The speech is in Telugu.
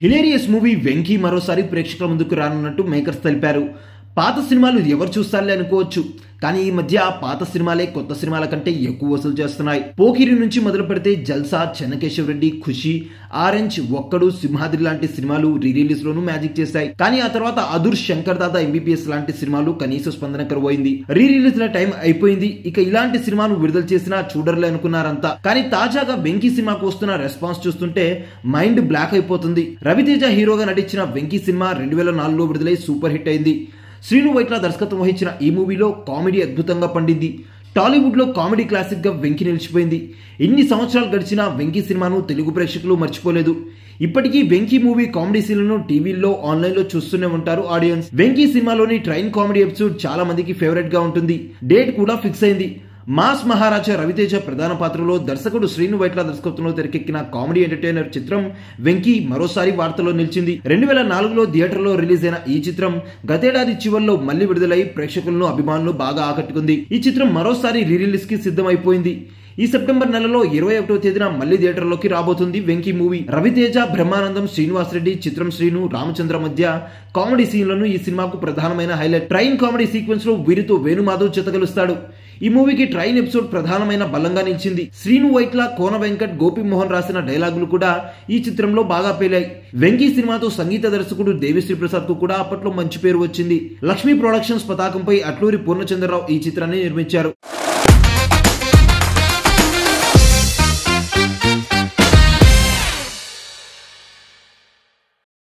హిలేరియస్ మూవీ వెంకీ మరోసారి ప్రేక్షకుల ముందుకు రానున్నట్టు మేకర్స్ తెలిపారు. పాత సినిమాలు ఎవరు చూస్తారులే అనుకోవచ్చు, కానీ ఈ మధ్య పాత సినిమాలే కొత్త సినిమాల కంటే ఎక్కువ వసూలు చేస్తున్నాయి. పోకిరి నుంచి మొదలు పెడితే జల్సా, చెన్నకేశవ్ రెడ్డి, ఖుషి, ఆరెంజ్, ఒక్కడు, సింహాద్రి లాంటి సినిమాలు రిలీజ్ లోనూ మ్యాజిక్ చేశాయి. కానీ ఆ తర్వాత అదుర్, శంకర్ దాదా ఎంబీబీఎస్ లాంటి సినిమాలు కనీస స్పందన కరువైంది. రిలీజ్ ల టైం అయిపోయింది, ఇక ఇలాంటి సినిమాను విడుదల చేసినా చూడర్లే అనుకున్నారంతా. కానీ తాజాగా వెంకీ సినిమాకు వస్తున్న రెస్పాన్స్ చూస్తుంటే మైండ్ బ్లాక్ అయిపోతుంది. రవితేజ హీరోగా నటించిన వెంకీ సినిమా 2004లో విడుదలై సూపర్ హిట్ అయింది. శ్రీను వైట్ల దర్శకత్వం వహించిన ఈ మూవీలో కామెడీ అద్భుతంగా పండింది. టాలీవుడ్ లో కామెడీ క్లాసిక్ గా వెంకీ నిలిచిపోయింది. ఎన్ని సంవత్సరాలు గడిచినా వెంకీ సినిమాను తెలుగు ప్రేక్షకులు మర్చిపోలేదు. ఇప్పటికీ వెంకీ మూవీ కామెడీ సీన్లను టీవీల్లో, ఆన్లైన్ లో చూస్తూనే ఉంటారు ఆడియన్స్. వెంకీ సినిమాలోని ట్రైన్ కామెడీ ఎపిసోడ్ చాలా మందికి ఫేవరెట్ గా ఉంటుంది. డేట్ కూడా ఫిక్స్ అయింది. మాస్ మహారాజా రవితేజ ప్రధాన పాత్రలో దర్శకుడు శ్రీను వైట్ల దర్శకత్వంలో తెరకెక్కిన కామెడీ ఎంటర్టైనర్ చిత్రం వెంకీ మరోసారి వార్తల్లో నిలిచింది. 2004లో థియేటర్లో రిలీజ్ అయిన ఈ చిత్రం గతేడాది చివరిలో మళ్లీ విడుదలై ప్రేక్షకులను, అభిమానులు బాగా ఆకట్టుకుంది. ఈ చిత్రం మరోసారి రీరిలీజ్ కి సిద్ధమైపోయింది. ఈ సెప్టెంబర్ నెలలో 21వ తేదీన మళ్లీ థియేటర్లోకి రాబోతుంది వెంకీ మూవీ. రవితేజ, బ్రహ్మానందం, శ్రీనివాస్ రెడ్డి, చిత్రం శ్రీను, రామచంద్ర మధ్య కామెడీ సీన్లను ఈ సినిమాకు ప్రధానమైన హైలైట్. ట్రైన్ కామెడీ సీక్వెన్స్ లో వీరితో వేణుమాధవ్ జతగలుస్తాడు. ఈ మూవీకి ట్రైన్ ఎపిసోడ్ ప్రధానమైన బలంగా నిలిచింది. శ్రీను వైట్ల, కోన వెంకట్, గోపి మోహన్ రాసిన డైలాగులు కూడా ఈ చిత్రంలో బాగా పేలాయి. వెంకీ సినిమాతో సంగీత దర్శకుడు దేవిశ్రీ ప్రసాద్ కు కూడా అప్పట్లో మంచి పేరు వచ్చింది. లక్ష్మీ ప్రొడక్షన్స్ పతాకంపై అట్లూరి పూర్ణచంద్రరావు ఈ చిత్రాన్ని నిర్మించారు.